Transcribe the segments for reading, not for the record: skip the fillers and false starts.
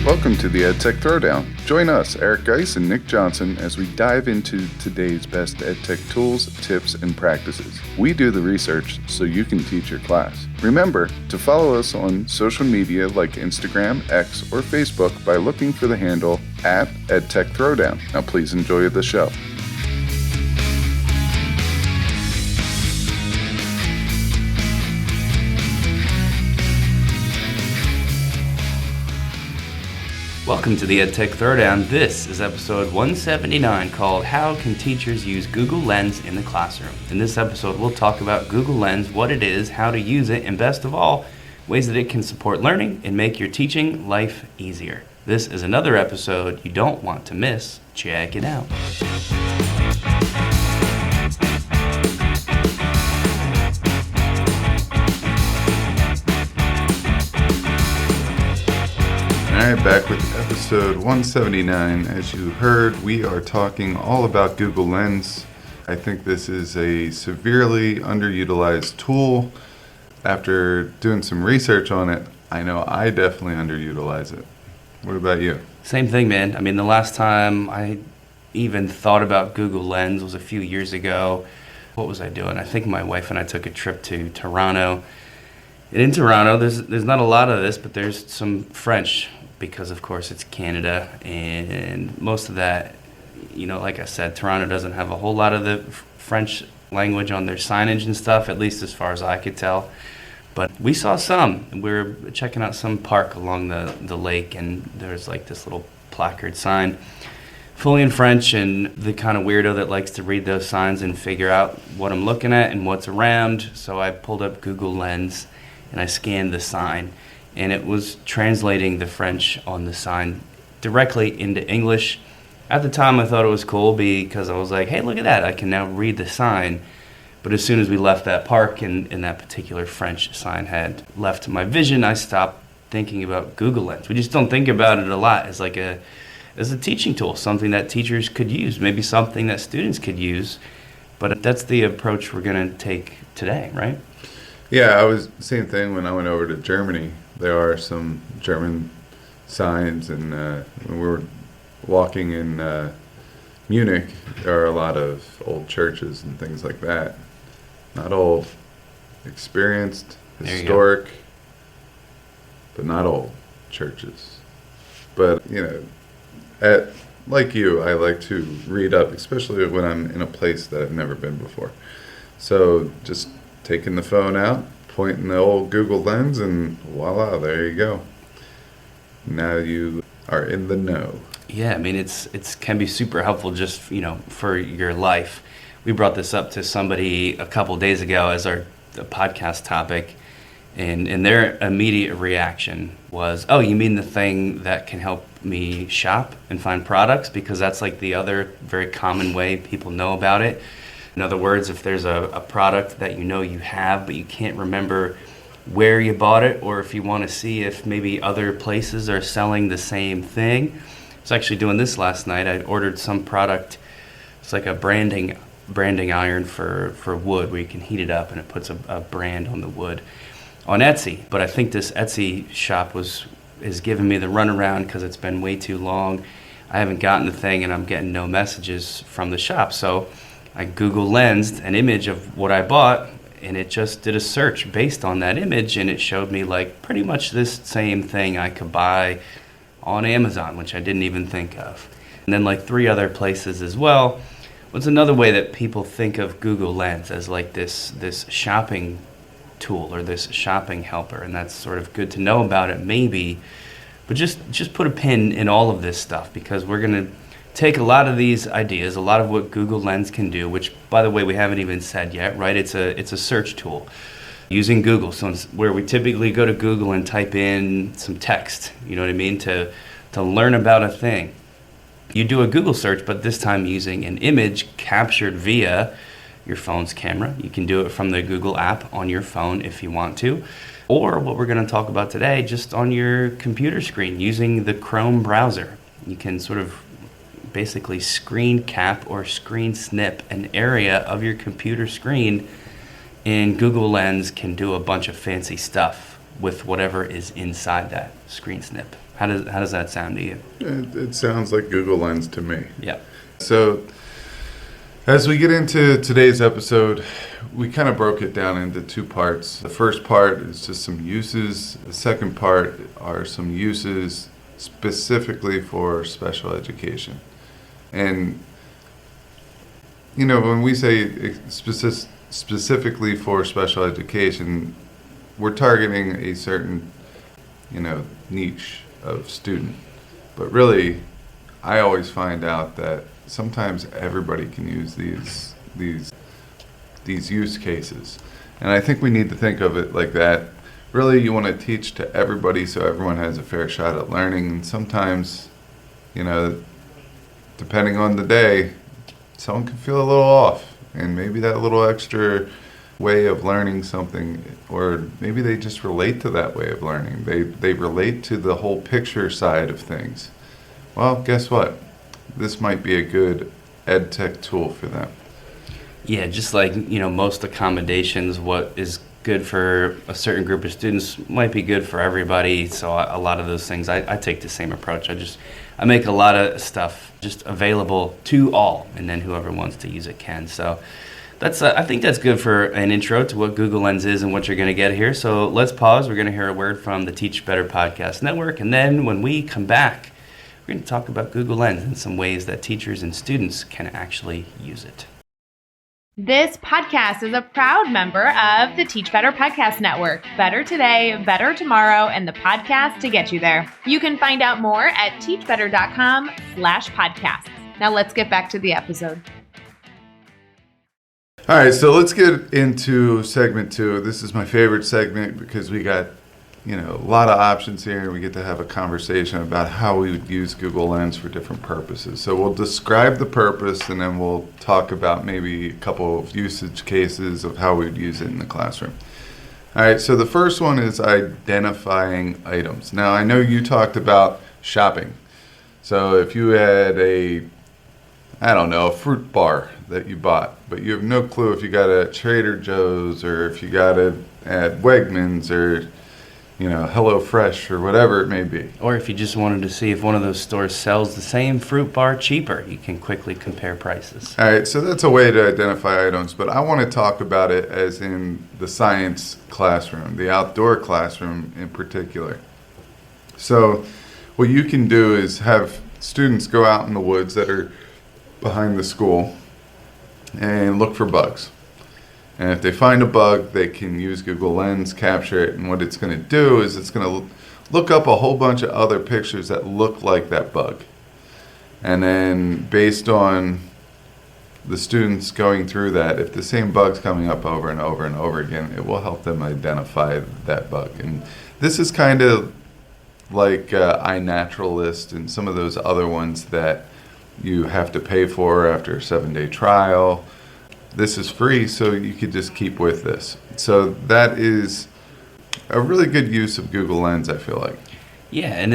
Welcome to the EdTech Throwdown. Join us, Eric Geis and Nick Johnson, as we dive into today's best EdTech tools, tips, and practices. We do the research so you can teach your class. Remember to follow us on social media like Instagram, X, or Facebook by looking for the handle @EdTech Throwdown. Now please enjoy the show. Welcome to the EdTech Throwdown. This is episode 179 called How Can Teachers Use Google Lens in the Classroom? In this episode, we'll talk about Google Lens, what it is, how to use it, and best of all, ways that it can support learning and make your teaching life easier. This is another episode you don't want to miss. Check it out. All right, back with episode 179. As you heard, we are talking all about Google Lens. I think this is a severely underutilized tool. After doing some research on it, I know I definitely underutilize it. What about you? Same thing, man. I mean, the last time I even thought about Google Lens was a few years ago. What was I doing? I think my wife and I took a trip to Toronto. And in Toronto, there's not a lot of this, but there's some French, because of course it's Canada, and most of that, like I said, Toronto doesn't have a whole lot of the French language on their signage and stuff, at least as far as I could tell. But we saw some. We were checking out some park along the lake, and there's like this little placard sign fully in French, and the kind of weirdo that likes to read those signs and figure out what I'm looking at and what's around. So I pulled up Google Lens and I scanned the sign, and it was translating the French on the sign directly into English. At the time, I thought it was cool because I was like, hey, look at that. I can now read the sign. But as soon as we left that park and that particular French sign had left my vision, I stopped thinking about Google Lens. We just don't think about it a lot as a teaching tool, something that teachers could use, maybe something that students could use. But that's the approach we're going to take today, right? Yeah, I was same thing when I went over to Germany. There are some German signs, and when we were walking in Munich, there are a lot of old churches and things like that. Not old, experienced, historic, but not old churches. But, like you, I like to read up, especially when I'm in a place that I've never been before. So just taking the phone out, pointing the old Google Lens, and voila, there you go. Now you are in the know. Yeah, I mean, it's can be super helpful just, for your life. We brought this up to somebody a couple days ago as our podcast topic, and their immediate reaction was, oh, you mean the thing that can help me shop and find products? Because that's like the other very common way people know about it. In other words, if there's a product that you have, but you can't remember where you bought it, or if you want to see if maybe other places are selling the same thing. I was actually doing this last night. I ordered some product. It's like a branding iron for wood, where you can heat it up and it puts a brand on the wood on Etsy. But I think this Etsy shop is giving me the runaround because it's been way too long. I haven't gotten the thing, and I'm getting no messages from the shop. So I Google Lensed an image of what I bought, and it just did a search based on that image, and it showed me like pretty much this same thing I could buy on Amazon, which I didn't even think of. And then like 3 other places as well. What's another way that people think of Google Lens as like this shopping tool or this shopping helper, and that's sort of good to know about it maybe, but just put a pin in all of this stuff, because we're going to take a lot of these ideas, a lot of what Google Lens can do, which, by the way, we haven't even said yet, right? It's a search tool using Google. So it's where we typically go to Google and type in some text, you know what I mean, to learn about a thing. You do a Google search, but this time using an image captured via your phone's camera. You can do it from the Google app on your phone if you want to, or what we're going to talk about today, just on your computer screen using the Chrome browser. You can sort of basically screen cap or screen snip an area of your computer screen, and Google Lens can do a bunch of fancy stuff with whatever is inside that screen snip. How does that sound to you? It sounds like Google Lens to me. Yeah. So as we get into today's episode, we kind of broke it down into two parts. The first part is just some uses. The second part are some uses specifically for special education. And, when we say specifically for special education, we're targeting a certain, niche of student. But really, I always find out that sometimes everybody can use these use cases. And I think we need to think of it like that. Really, you want to teach to everybody so everyone has a fair shot at learning. And sometimes, depending on the day, someone can feel a little off. And maybe that little extra way of learning something, or maybe they just relate to that way of learning. They relate to the whole picture side of things. Well, guess what? This might be a good EdTech tool for them. Yeah, just like, most accommodations, what is good for a certain group of students might be good for everybody. So a lot of those things, I take the same approach. I make a lot of stuff just available to all, and then whoever wants to use it can. So I think that's good for an intro to what Google Lens is and what you're going to get here. So let's pause. We're going to hear a word from the Teach Better Podcast Network. And then when we come back, we're going to talk about Google Lens and some ways that teachers and students can actually use it. This podcast is a proud member of the Teach Better Podcast Network. Better today, better tomorrow, and the podcast to get you there. You can find out more at teachbetter.com/podcasts. Now let's get back to the episode. All right, so let's get into segment 2. This is my favorite segment because we got, a lot of options here, and we get to have a conversation about how we would use Google Lens for different purposes. So we'll describe the purpose, and then we'll talk about maybe a couple of usage cases of how we would use it in the classroom. All right, so the first one is identifying items. Now, I know you talked about shopping. So if you had a fruit bar that you bought, but you have no clue if you got it at Trader Joe's or if you got it at Wegmans or HelloFresh or whatever it may be. Or if you just wanted to see if one of those stores sells the same fruit bar cheaper, you can quickly compare prices. All right, so that's a way to identify items, but I want to talk about it as in the science classroom, the outdoor classroom in particular. So what you can do is have students go out in the woods that are behind the school and look for bugs. And if they find a bug, they can use Google Lens, capture it, and what it's going to do is it's going to look up a whole bunch of other pictures that look like that bug. And then based on the students going through that, if the same bug's coming up over and over and over again, it will help them identify that bug. And this is kind of like iNaturalist and some of those other ones that you have to pay for after a 7-day trial. This is free, so you could just keep with this. So that is a really good use of Google Lens, I feel like. Yeah, and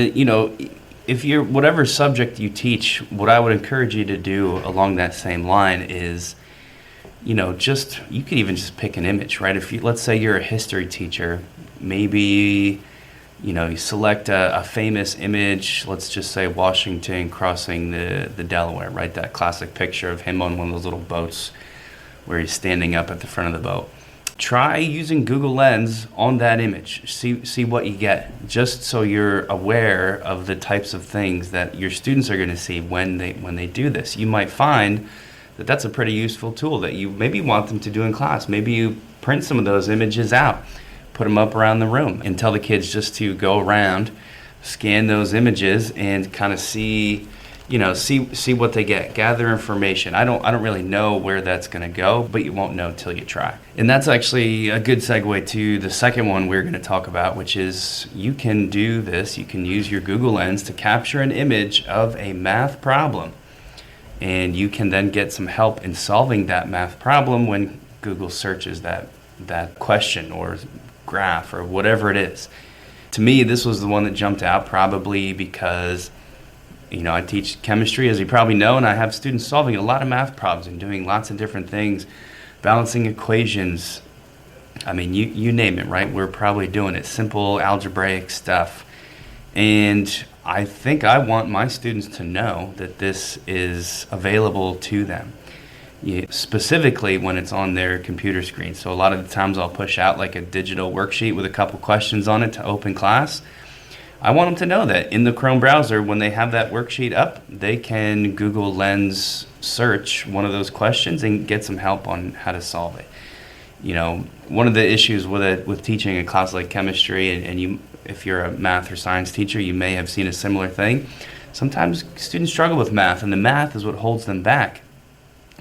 if you're whatever subject you teach, what I would encourage you to do along that same line is, you could even just pick an image, right? Let's say you're a history teacher, maybe you select a famous image, let's just say Washington crossing the Delaware, right? That classic picture of him on one of those little boats where he's standing up at the front of the boat. Try using Google Lens on that image. See what you get, just so you're aware of the types of things that your students are going to see when they do this. You might find that that's a pretty useful tool that you maybe want them to do in class. Maybe you print some of those images out, put them up around the room, and tell the kids just to go around, scan those images, and kind of see what they get, gather information. I don't really know where that's going to go, but you won't know till you try. And that's actually a good segue to the second one we're going to talk about, which is you can do this. You can use your Google Lens to capture an image of a math problem, and you can then get some help in solving that math problem when Google searches that question or graph or whatever it is. To me, this was the one that jumped out, probably because I teach chemistry, as you probably know, and I have students solving a lot of math problems and doing lots of different things, balancing equations. I mean, you name it, right? We're probably doing it, simple algebraic stuff. And I think I want my students to know that this is available to them, specifically when it's on their computer screen. So a lot of the times I'll push out like a digital worksheet with a couple questions on it to open class. I want them to know that in the Chrome browser, when they have that worksheet up, they can Google Lens search one of those questions and get some help on how to solve it. One of the issues with teaching a class like chemistry, and you, if you're a math or science teacher, you may have seen a similar thing. Sometimes students struggle with math, and the math is what holds them back.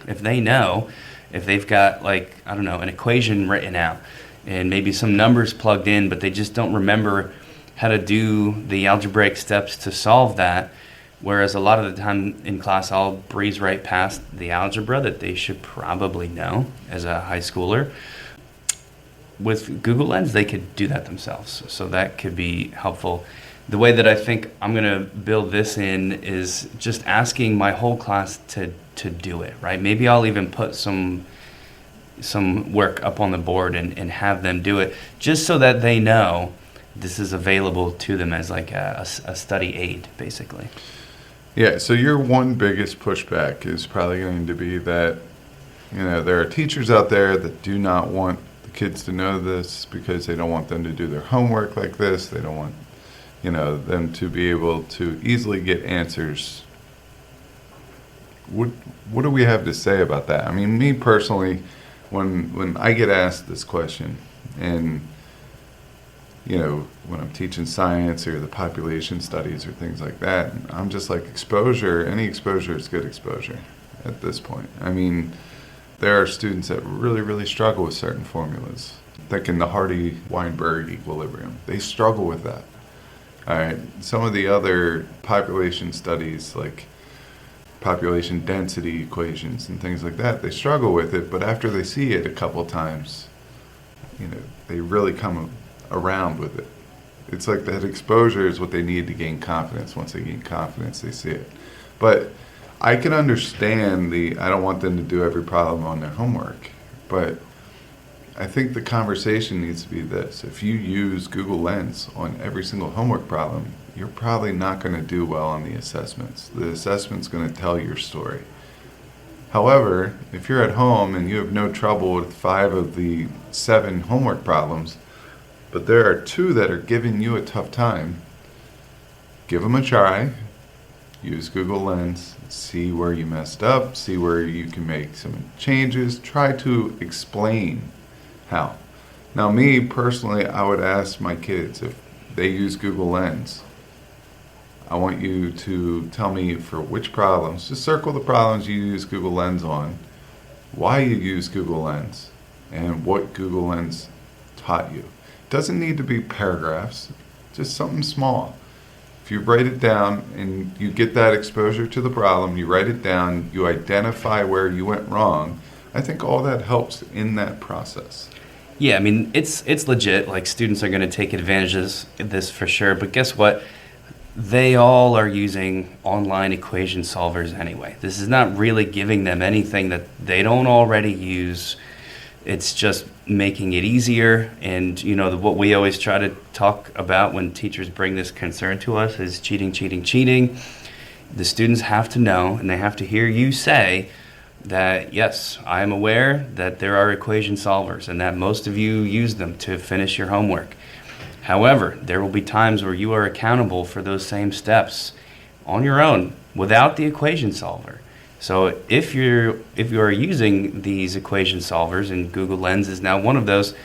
If they've got an equation written out and maybe some numbers plugged in, but they just don't remember how to do the algebraic steps to solve that, whereas a lot of the time in class I'll breeze right past the algebra that they should probably know as a high schooler. With Google Lens, they could do that themselves, so that could be helpful. The way that I think I'm going to build this in is just asking my whole class to do it, right? Maybe I'll even put some work up on the board and have them do it, just so that they know this is available to them as like a study aid, basically. Yeah, so your one biggest pushback is probably going to be that, there are teachers out there that do not want the kids to know this because they don't want them to do their homework like this. They don't want, them to be able to easily get answers. What do we have to say about that? I mean, me personally, when I get asked this question, and when I'm teaching science or the population studies or things like that, I'm just like, any exposure is good exposure at this point. I mean, there are students that really, really struggle with certain formulas. Thinking the Hardy-Weinberg equilibrium, they struggle with that. All right, some of the other population studies, like population density equations and things like that, they struggle with it, but after they see it a couple times, they really come around with it. It's like that exposure is what they need to gain confidence. Once they gain confidence, they see it. But I can understand I don't want them to do every problem on their homework, but I think the conversation needs to be this. If you use Google Lens on every single homework problem, you're probably not going to do well on the assessments. The assessment's going to tell your story. However, if you're at home and you have no trouble with 5 of the 7 homework problems, but there are 2 that are giving you a tough time, give them a try. Use Google Lens, see where you messed up, see where you can make some changes, try to explain how. Now, me personally, I would ask my kids if they use Google Lens. I want you to tell me for which problems, just circle the problems you use Google Lens on, why you use Google Lens, and what Google Lens taught you. It doesn't need to be paragraphs, just something small. If you write it down and you get that exposure to the problem, you write it down, you identify where you went wrong, I think all that helps in that process. Yeah, I mean, it's legit. Like, students are going to take advantage of this for sure. But guess what? They all are using online equation solvers anyway. This is not really giving them anything that they don't already use. It's just making it easier. And, what we always try to talk about when teachers bring this concern to us is cheating. The students have to know, and they have to hear you say that, yes, I am aware that there are equation solvers and that most of you use them to finish your homework. However, there will be times where you are accountable for those same steps on your own without the equation solver. So if you are using these equation solvers, and Google Lens is now one of those,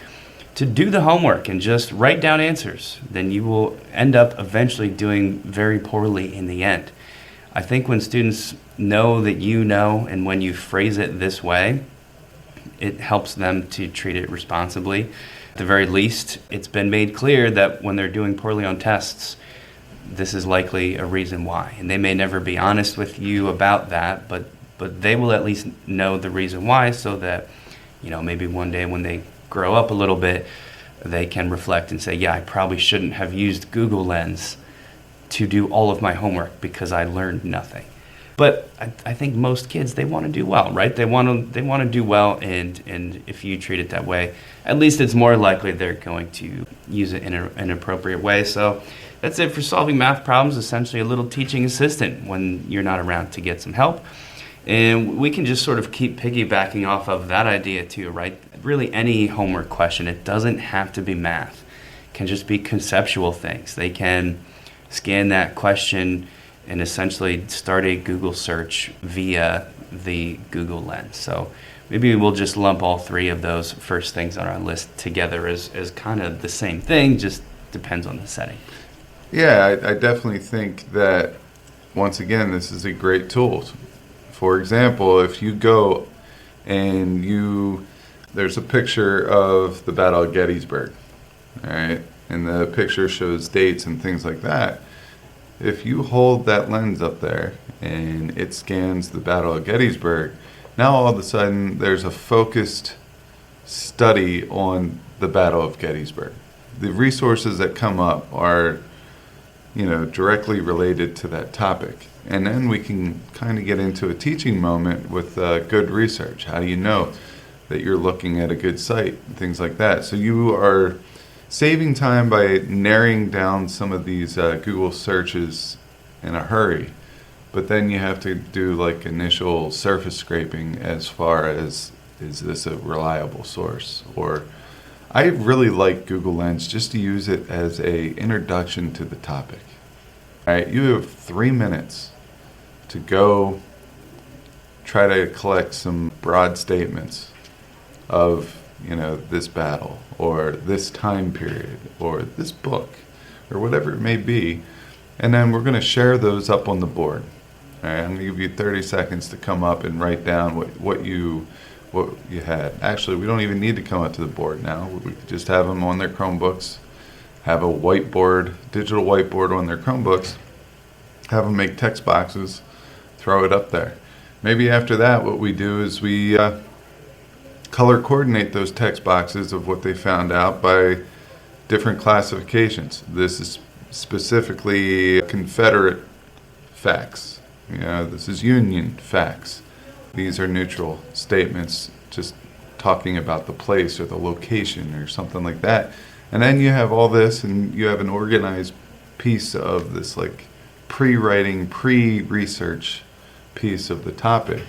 to do the homework and just write down answers, then you will end up eventually doing very poorly in the end. I think when students know that you know, and when you phrase it this way, it helps them to treat it responsibly. At the very least, it's been made clear that when they're doing poorly on tests, this is likely a reason why. And they may never be honest with you about that, but they will at least know the reason why, so that, maybe one day when they grow up a little bit, they can reflect and say, yeah, I probably shouldn't have used Google Lens to do all of my homework because I learned nothing. But I think most kids, they want to do well, right? They want to do well, and if you treat it that way, at least it's more likely they're going to use it in an appropriate way. So that's it for solving math problems, essentially a little teaching assistant when you're not around to get some help. And we can just sort of keep piggybacking off of that idea too, right? Really any homework question, it doesn't have to be math. It can just be conceptual things. They can scan that question and essentially start a Google search via the Google Lens. So maybe we'll just lump all three of those first things on our list together as kind of the same thing, just depends on the setting. Yeah, I definitely think that, once again, this is a great tool. For example, if you go and there's a picture of the Battle of Gettysburg, all right, and the picture shows dates and things like that. If you hold that lens up there and it scans the Battle of Gettysburg, now all of a sudden there's a focused study on the Battle of Gettysburg. The resources that come up are, directly related to that topic. And then we can kind of get into a teaching moment with good research. How do you know that you're looking at a good site? Things like that. So you are saving time by narrowing down some of these Google searches in a hurry. But then you have to do like initial surface scraping as far as, is this a reliable source? Or I really like Google Lens just to use it as a introduction to the topic. All right, you have 3 minutes to go try to collect some broad statements of, this battle or this time period or this book or whatever it may be. And then we're going to share those up on the board. All right, I'm going to give you 30 seconds to come up and write down what you had. Actually, we don't even need to come up to the board now. We could just have them on their Chromebooks, have a whiteboard, digital whiteboard on their Chromebooks, have them make text boxes, throw it up there. Maybe after that, what we do is we color coordinate those text boxes of what they found out by different classifications. This is specifically Confederate facts. This is Union facts. These are neutral statements, just talking about the place or the location or something like that. And then you have all this, and you have an organized piece of this, like pre-writing, pre-research piece of the topic.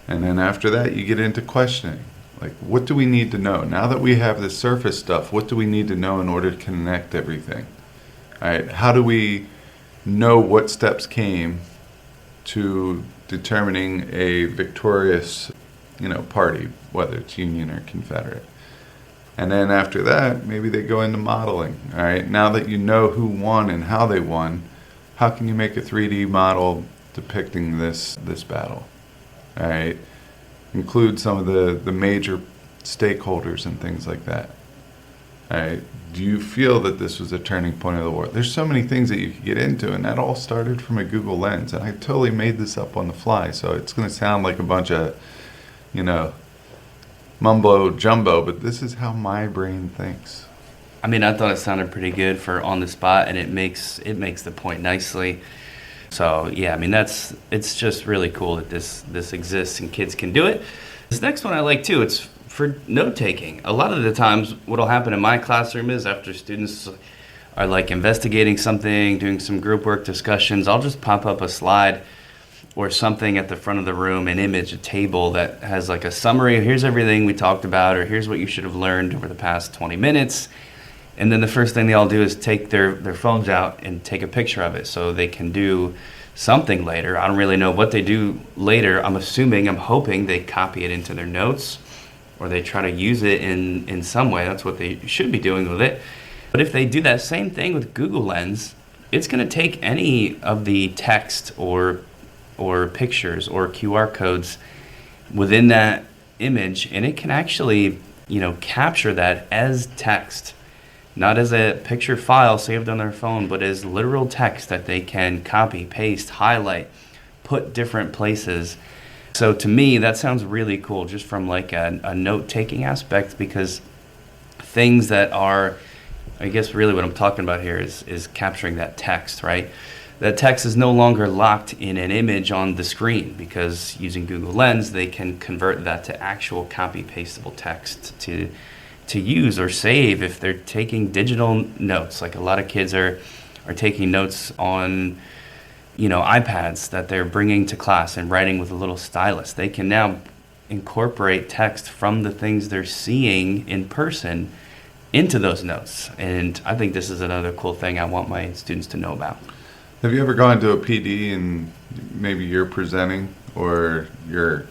And then after that, you get into questioning. Like, what do we need to know? Now that we have this surface stuff, what do we need to know in order to connect everything? All right, how do we know what steps came to determining a victorious, party, whether it's Union or Confederate? And then after that, maybe they go into modeling. All right, now that you know who won and how they won, how can you make a 3D model depicting this battle? All right, include some of the major stakeholders and things like that. All right, do you feel that this was a turning point of the war? There's so many things that you could get into, and that all started from a Google Lens. And I totally made this up on the fly, so it's going to sound like a bunch of, mumbo jumbo, but this is how my brain thinks. I mean, I thought it sounded pretty good for on the spot, and it makes the point nicely. So yeah, I mean, it's just really cool that this exists and kids can do it. This next one I like too. It's for note taking. A lot of the times, what'll happen in my classroom is after students are like investigating something, doing some group work discussions, I'll just pop up a slide or something at the front of the room, an image, a table that has like a summary. Here's everything we talked about, or here's what you should have learned over the past 20 minutes. And then the first thing they all do is take their phones out and take a picture of it so they can do something later. I don't really know what they do later. I'm hoping they copy it into their notes or they try to use it in some way. That's what they should be doing with it. But if they do that same thing with Google Lens, it's going to take any of the text or pictures or QR codes within that image, and it can actually, capture that as text, not as a picture file saved on their phone, but as literal text that they can copy, paste, highlight, put different places. So to me, that sounds really cool, just from like a note-taking aspect, because things that are, I guess really what I'm talking about here is capturing that text, right? That text is no longer locked in an image on the screen, because using Google Lens, they can convert that to actual copy-pastable text to use or save if they're taking digital notes. Like a lot of kids are are taking notes on, iPads that they're bringing to class and writing with a little stylus. They can now incorporate text from the things they're seeing in person into those notes. And I think this is another cool thing I want my students to know about. Have you ever gone to a PD and maybe you're presenting or you're,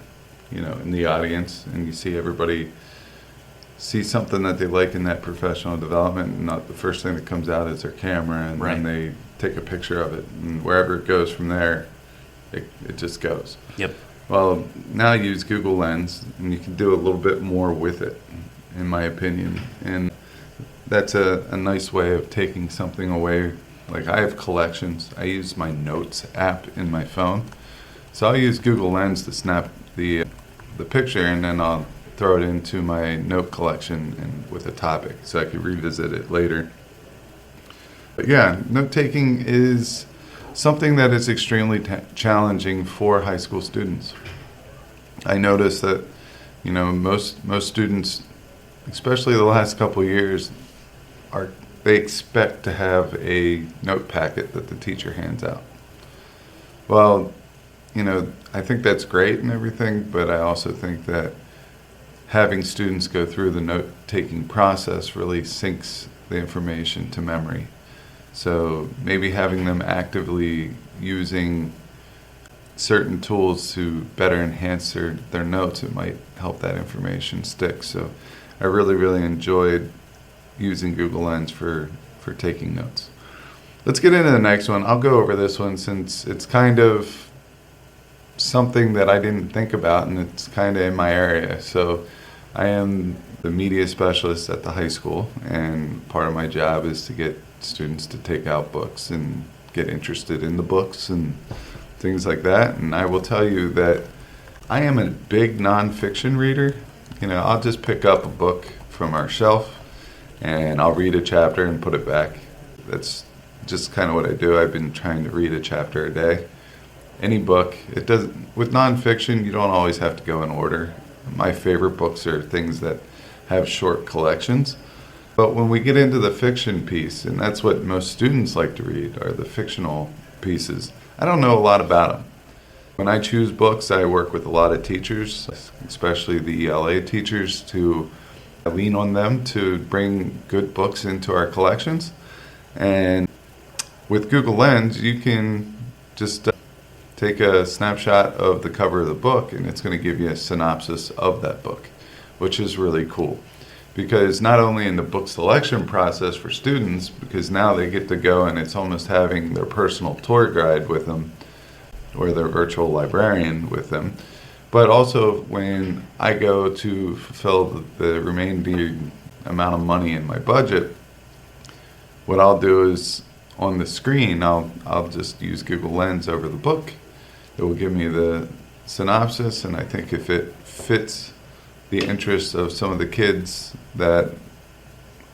in the audience and you see everybody see something that they like in that professional development, and not the first thing that comes out is their camera, and Right. then they take a picture of it, and wherever it goes from there, it just goes. Yep. Well, now you use Google Lens, and you can do a little bit more with it, in my opinion. And that's a nice way of taking something away. Like, I have collections. I use my Notes app in my phone. So I'll use Google Lens to snap the picture, and then I'll throw it into my note collection and with a topic, so I can revisit it later. But yeah, note-taking is something that is extremely challenging for high school students. I notice that, most students, especially the last couple of years, they expect to have a note packet that the teacher hands out. Well, I think that's great and everything, but I also think that having students go through the note-taking process really sinks the information to memory. So maybe having them actively using certain tools to better enhance their notes, it might help that information stick. So I really, really enjoyed using Google Lens for taking notes. Let's get into the next one. I'll go over this one since it's kind of something that I didn't think about, and it's kind of in my area. So I am the media specialist at the high school, and part of my job is to get students to take out books and get interested in the books and things like that. And I will tell you that I am a big nonfiction reader. I'll just pick up a book from our shelf and I'll read a chapter and put it back. That's just kind of what I do. I've been trying to read a chapter a day. Any book, with nonfiction, you don't always have to go in order. My favorite books are things that have short collections. But when we get into the fiction piece, and that's what most students like to read, are the fictional pieces, I don't know a lot about them. When I choose books, I work with a lot of teachers, especially the ELA teachers, to lean on them to bring good books into our collections. And with Google Lens, you can just take a snapshot of the cover of the book, and it's going to give you a synopsis of that book, which is really cool. Because not only in the book selection process for students, because now they get to go and it's almost having their personal tour guide with them or their virtual librarian with them, but also when I go to fulfill the remaining amount of money in my budget, what I'll do is on the screen, I'll just use Google Lens over the book. It will give me the synopsis, and I think if it fits the interests of some of the kids that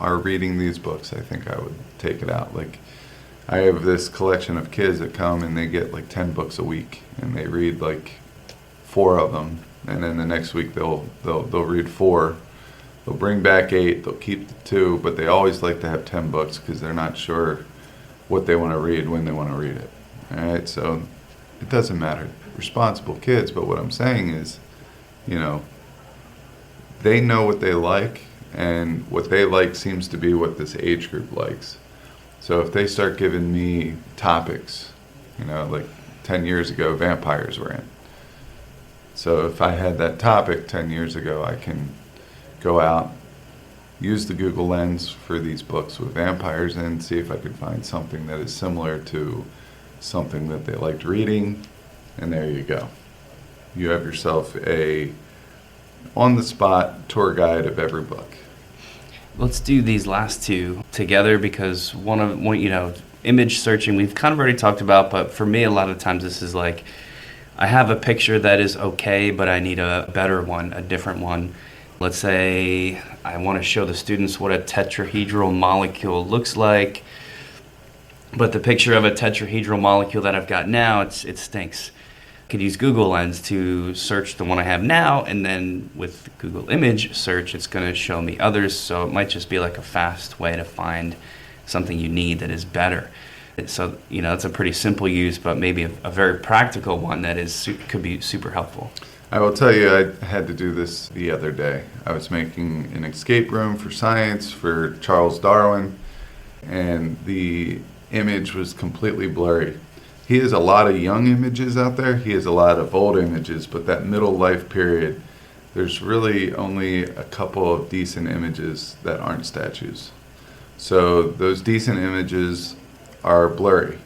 are reading these books, I think I would take it out. Like, I have this collection of kids that come and they get like 10 books a week, and they read like 4 of them, and then the next week they'll read 4. They'll bring back 8. They'll keep the 2, but they always like to have 10 books because they're not sure what they want to read when they want to read it. All right, so it doesn't matter. Responsible kids, but what I'm saying is, they know what they like, and what they like seems to be what this age group likes. So if they start giving me topics, like 10 years ago, vampires were in. So if I had that topic 10 years ago, I can go out, use the Google Lens for these books with vampires, and see if I can find something that is similar to something that they liked reading, and there you go. You have yourself a on-the-spot tour guide of every book. Let's do these last two together, because one, image searching we've kind of already talked about, but for me a lot of times this is like, I have a picture that is okay, but I need a better one, a different one. Let's say I want to show the students what a tetrahedral molecule looks like, but the picture of a tetrahedral molecule that I've got now, it stinks. I could use Google Lens to search the one I have now, and then with Google Image Search, it's going to show me others, so it might just be like a fast way to find something you need that is better. So, it's a pretty simple use, but maybe a very practical one that could be super helpful. I will tell you, I had to do this the other day. I was making an escape room for science for Charles Darwin, and the image was completely blurry. He has a lot of young images out there. He has a lot of old images, but that middle life period, there's really only a couple of decent images that aren't statues. So those decent images are blurry.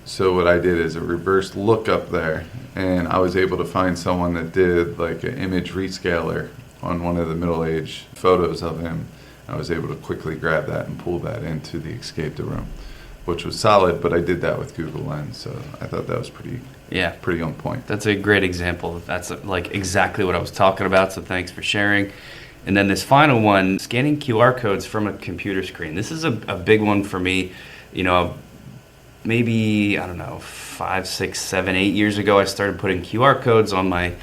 So what I did is a reverse look up there, and I was able to find someone that did like an image rescaler on one of the middle-aged photos of him. I was able to quickly grab that and pull that into the escape room, which was solid, but I did that with Google Lens, so I thought that was pretty on point. That's a great example. That's like exactly what I was talking about, so thanks for sharing. And then this final one, scanning QR codes from a computer screen. This is a big one for me. Maybe, 5, 6, 7, 8 years ago, I started putting QR codes on my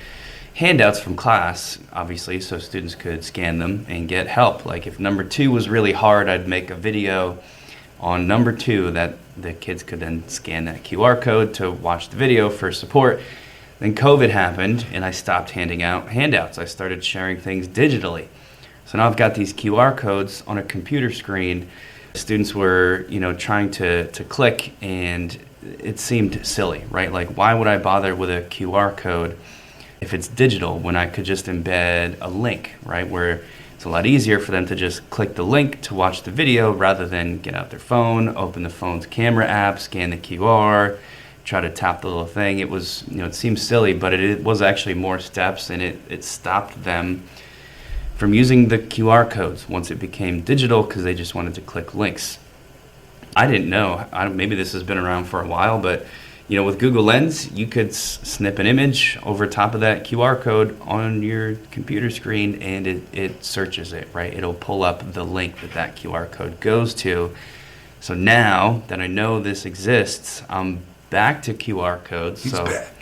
handouts from class, obviously, so students could scan them and get help. Like if number 2 was really hard, I'd make a video on number 2 that the kids could then scan that QR code to watch the video for support. Then COVID happened and I stopped handing out handouts. I started sharing things digitally. So now I've got these QR codes on a computer screen. Students were, trying to click, and it seemed silly, right? Like, why would I bother with a QR code if it's digital when I could just embed a link, right? Where it's a lot easier for them to just click the link to watch the video rather than get out their phone, open the phone's camera app, scan the QR, try to tap the little thing. It was, it seems silly, but it was actually more steps, and it stopped them from using the QR codes once it became digital because they just wanted to click links. I didn't know. Maybe this has been around for a while, but with Google Lens, you could snip an image over top of that QR code on your computer screen, and it searches it, right? It'll pull up the link that QR code goes to. So now that I know this exists, I'm back to QR codes. He's back.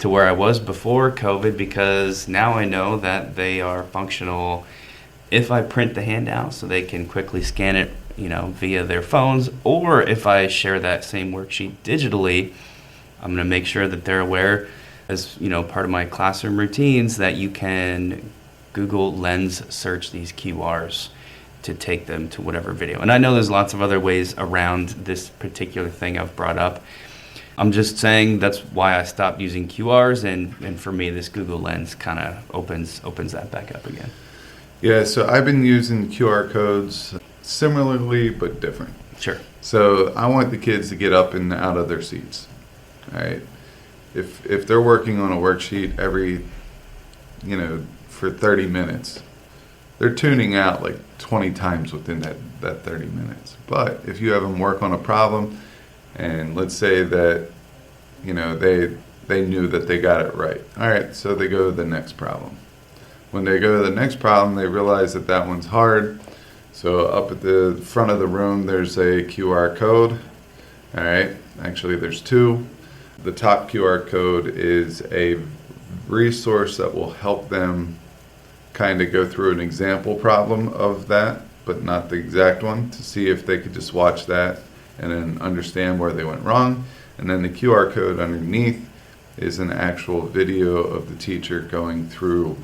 To where I was before COVID, because now I know that they are functional if I print the handout so they can quickly scan it, via their phones, or if I share that same worksheet digitally, I'm going to make sure that they're aware as, part of my classroom routines that you can Google Lens search these QRs to take them to whatever video. And I know there's lots of other ways around this particular thing I've brought up. I'm just saying that's why I stopped using QRs, and for me, this Google Lens kind of opens that back up again. Yeah, so I've been using QR codes similarly but different. Sure. So I want the kids to get up and out of their seats. All right. If they're working on a worksheet for 30 minutes, they're tuning out like 20 times within that 30 minutes. But if you have them work on a problem, and let's say that, they knew that they got it right. All right, so they go to the next problem. When they go to the next problem, they realize that one's hard. So up at the front of the room, there's a QR code. All right, actually there's 2. The top QR code is a resource that will help them kind of go through an example problem of that, but not the exact one, to see if they could just watch that and then understand where they went wrong. And then the QR code underneath is an actual video of the teacher going through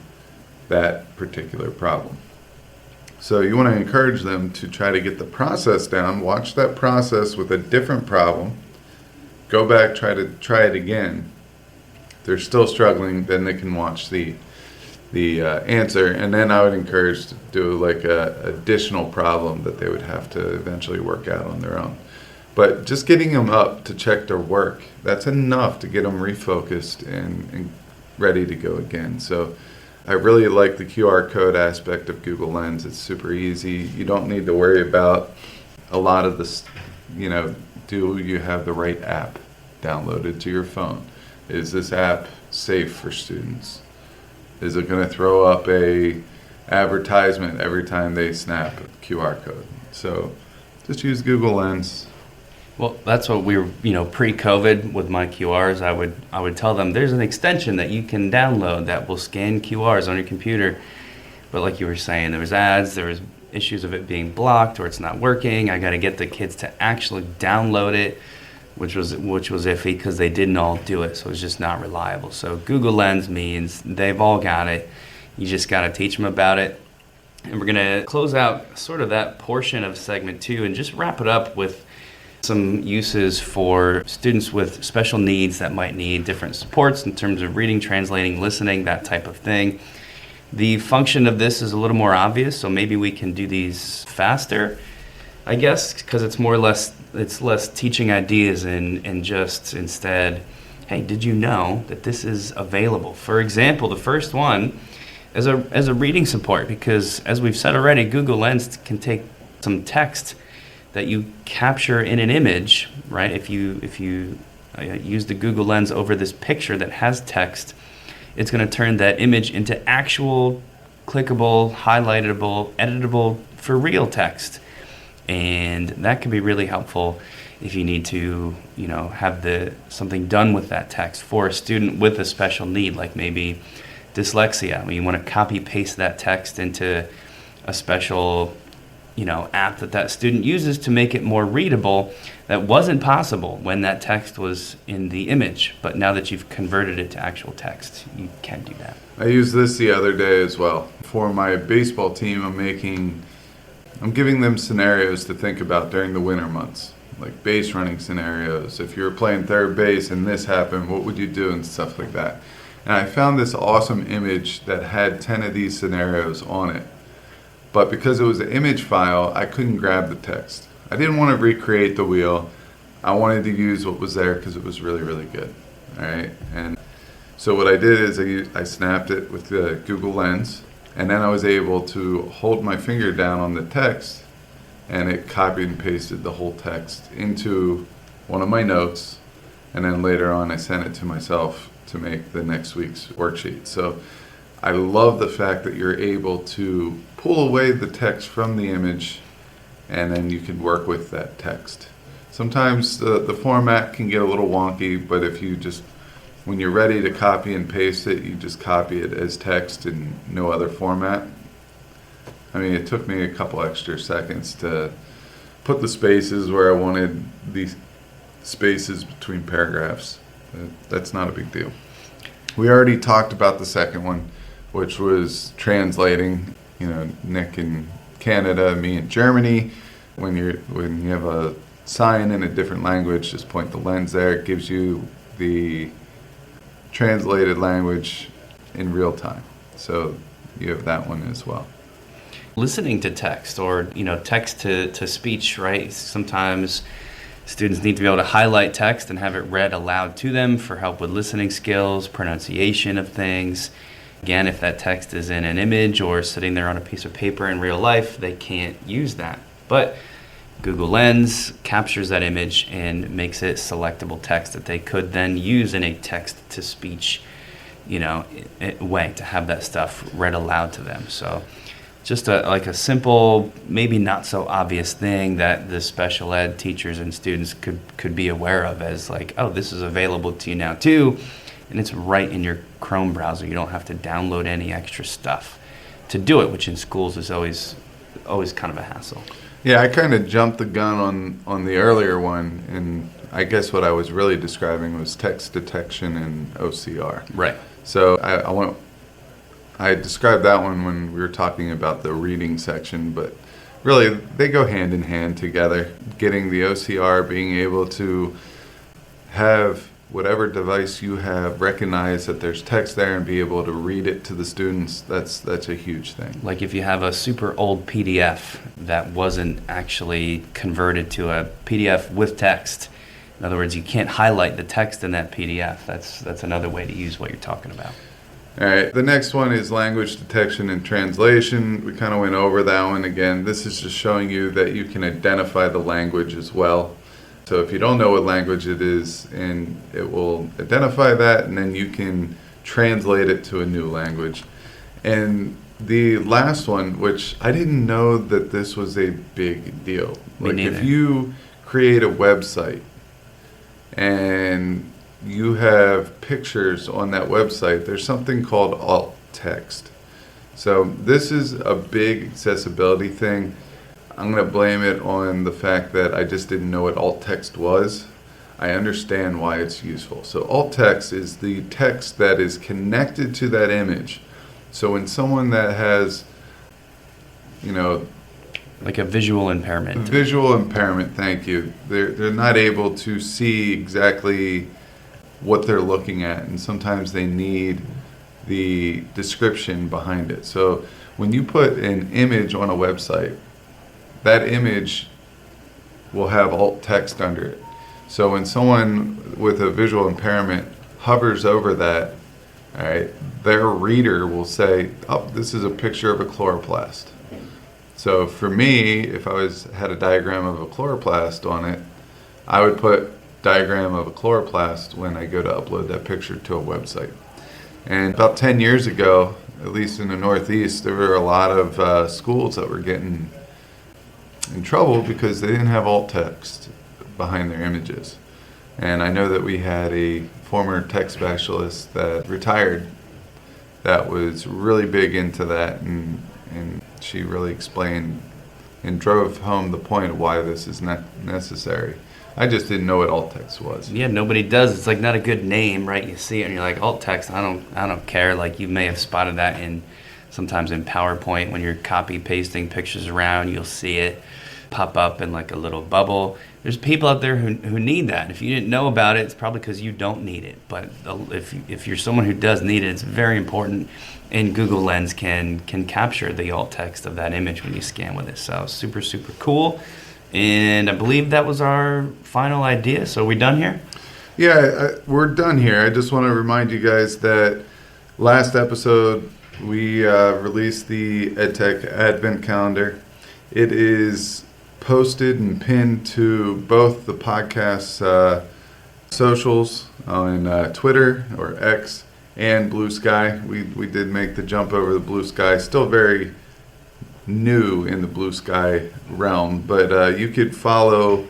that particular problem. So you want to encourage them to try to get the process down, watch that process with a different problem, go back, try it again. If they're still struggling, then they can watch the answer, and then I would encourage to do like a additional problem that they would have to eventually work out on their own. But just getting them up to check their work, that's enough to get them refocused and ready to go again. So I really like the QR code aspect of Google Lens. It's super easy. You don't need to worry about a lot of this, do you have the right app downloaded to your phone? Is this app safe for students? Is it going to throw up a advertisement every time they snap a QR code? So just use Google Lens. Well, that's what we were, pre-COVID with my QRs, I would tell them there's an extension that you can download that will scan QRs on your computer. But like you were saying, there was ads, there was issues of it being blocked or it's not working. I got to get the kids to actually download it, which was iffy because they didn't all do it, so it's just not reliable. So Google Lens means they've all got it. You just got to teach them about it. And we're going to close out sort of that portion of segment 2 and just wrap it up with some uses for students with special needs that might need different supports in terms of reading, translating, listening, that type of thing. The function of this is a little more obvious, so maybe we can do these faster, I guess, because it's less teaching ideas and just instead, hey, did you know that this is available? For example, the first one as a reading support, because as we've said already, Google Lens can take some text that you capture in an image, right? If you use the Google Lens over this picture that has text, it's going to turn that image into actual clickable, highlightable, editable for real text. And that can be really helpful if you need to, have something done with that text for a student with a special need, like maybe dyslexia. When you want to copy paste that text into a special app that student uses to make it more readable, that wasn't possible when that text was in the image. But now that you've converted it to actual text, you can do that. I used this the other day as well. For my baseball team, I'm giving them scenarios to think about during the winter months, like base running scenarios. If you were playing third base and this happened, what would you do, and stuff like that. And I found this awesome image that had 10 of these scenarios on it. But because it was an image file, I couldn't grab the text. I didn't want to recreate the wheel. I wanted to use what was there because it was really, really good. All right. And so what I did is I snapped it with the Google Lens, and then I was able to hold my finger down on the text, and it copied and pasted the whole text into one of my notes. And then later on, I sent it to myself to make the next week's worksheet. So I love the fact that you're able to pull away the text from the image, and then you can work with that text. Sometimes the format can get a little wonky, but if you just, when you're ready to copy and paste it, you just copy it as text in no other format. I mean, it took me a couple extra seconds to put the spaces where I wanted these spaces between paragraphs. That's not a big deal. We already talked about the second one, which was translating. Nick in Canada, me in Germany. When you have a sign in a different language, just point the lens there. It gives you the translated language in real time. So you have that one as well. Listening to text or, text to speech, right? Sometimes students need to be able to highlight text and have it read aloud to them for help with listening skills, pronunciation of things. Again, if that text is in an image or sitting there on a piece of paper in real life, they can't use that. But Google Lens captures that image and makes it selectable text that they could then use in a text-to-speech, way to have that stuff read aloud to them. So just a simple, maybe not so obvious thing that the special ed teachers and students could be aware of as like, oh, this is available to you now too. And it's right in your Chrome browser. You don't have to download any extra stuff to do it, which in schools is always kind of a hassle. Yeah, I kind of jumped the gun on the earlier one, and I guess what I was really describing was text detection and OCR. Right. So I described that one when we were talking about the reading section, but really they go hand in hand together. Getting the OCR, being able to have whatever device you have recognize that there's text there and be able to read it to the students, that's a huge thing. Like if you have a super old PDF that wasn't actually converted to a PDF with text. In other words, you can't highlight the text in that PDF. That's another way to use what you're talking about. All right, the next one is language detection and translation. We kind of went over that one again. This is just showing you that you can identify the language as well. So if you don't know what language it is, and it will identify that, and then you can translate it to a new language. And the last one, which I didn't know that this was a big deal. Me Like neither. if you create a website and you have pictures on that website, there's something called alt text. So this is a big accessibility thing. I'm going to blame it on the fact that I just didn't know what alt text was. I understand why it's useful. So alt text is the text that is connected to that image. So when someone that has, Like a visual impairment. visual impairment, thank you, they're not able to see exactly what they're looking at, and sometimes they need the description behind it. So when you put an image on a website, that image will have alt text under it. So when someone with a visual impairment hovers over that, all right, their reader will say, oh, this is a picture of a chloroplast. So for me, if I had a diagram of a chloroplast on it, I would put diagram of a chloroplast when I go to upload that picture to a website. And about 10 years ago, at least in the Northeast, there were a lot of schools that were getting in trouble because they didn't have alt text behind their images. And I know that we had a former tech specialist that retired that was really big into that, and she really explained and drove home the point of why this is not necessary. I just didn't know what alt text was. Yeah, nobody does. It's like not a good name, right? You see it and you're like, alt text, I don't care. Like you may have spotted that sometimes in PowerPoint when you're copy pasting pictures around, you'll see it pop up in like a little bubble. There's people out there who need that. If you didn't know about it, it's probably because you don't need it. But if you're someone who does need it, it's very important. And Google Lens can capture the alt text of that image when you scan with it. So super, super cool. And I believe that was our final idea. So are we done here? Yeah, we're done here. I just want to remind you guys that last episode we released the EdTech Advent Calendar. It is posted and pinned to both the podcast socials on Twitter or X and Blue Sky. We did make the jump over the Blue Sky. Still very new in the Blue Sky realm, but you could follow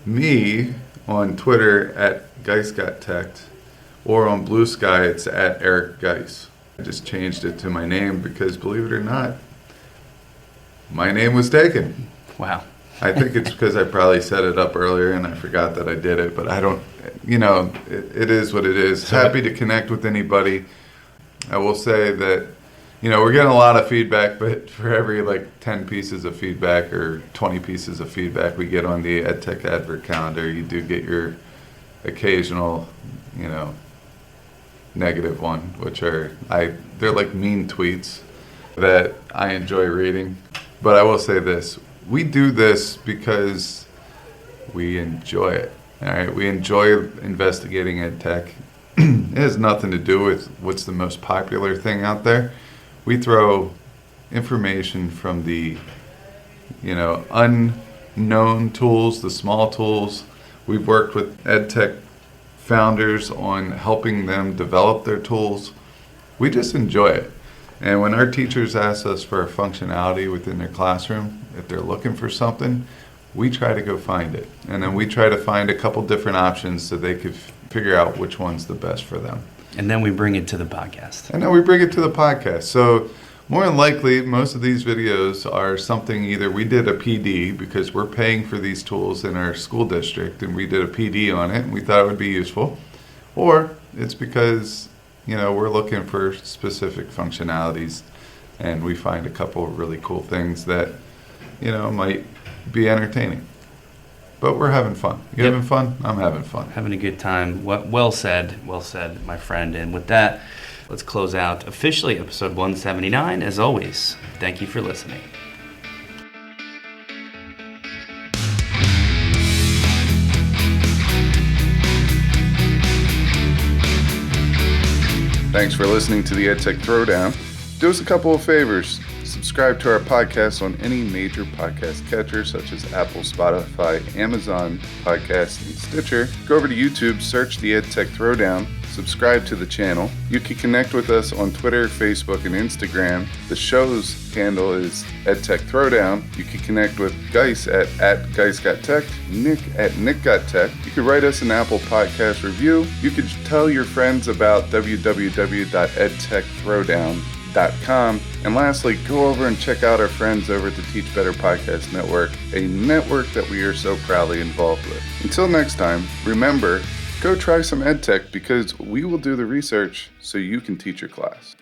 me on Twitter at GeissGotTech, or on Blue Sky it's at Eric Geiss. I just changed it to my name because, believe it or not, my name was taken. Wow. I think it's because I probably set it up earlier and I forgot that I did it, but I don't, it is what it is. Happy to connect with anybody. I will say that, we're getting a lot of feedback, but for every 10 pieces of feedback or 20 pieces of feedback we get on the EdTech Advert Calendar, you do get your occasional, negative one, which they're like mean tweets that I enjoy reading. But I will say this. We do this because we enjoy it. All right, we enjoy investigating ed tech. It has nothing to do with what's the most popular thing out there. We throw information from the, unknown tools, the small tools. We've worked with ed tech founders on helping them develop their tools. We just enjoy it. And when our teachers ask us for a functionality within their classroom, if they're looking for something, we try to go find it. And then we try to find a couple different options so they could figure out which one's the best for them. And then we bring it to the podcast. So more than likely, most of these videos are something either we did a PD because we're paying for these tools in our school district and we did a PD on it and we thought it would be useful, or it's because we're looking for specific functionalities and we find a couple of really cool things that, might be entertaining. But we're having fun. You having fun? I'm having fun. Having a good time. Well said, my friend. And with that, let's close out officially episode 179. As always, thank you for listening. Thanks for listening to the EdTech Throwdown. Do us a couple of favors. Subscribe to our podcast on any major podcast catcher such as Apple, Spotify, Amazon Podcasts, and Stitcher. Go over to YouTube, search the EdTech Throwdown, subscribe to the channel. You can connect with us on Twitter, Facebook, and Instagram. The show's handle is EdTech Throwdown. You can connect with Geiss at GeissGotTech, Nick at NickGotTech. You can write us an Apple Podcast review. You can tell your friends about www.edtechthrowdown.com. teachbetterpodcast.com. And lastly, go over and check out our friends over at the Teach Better Podcast Network, a network that we are so proudly involved with. Until next time, remember, go try some EdTech because we will do the research so you can teach your class.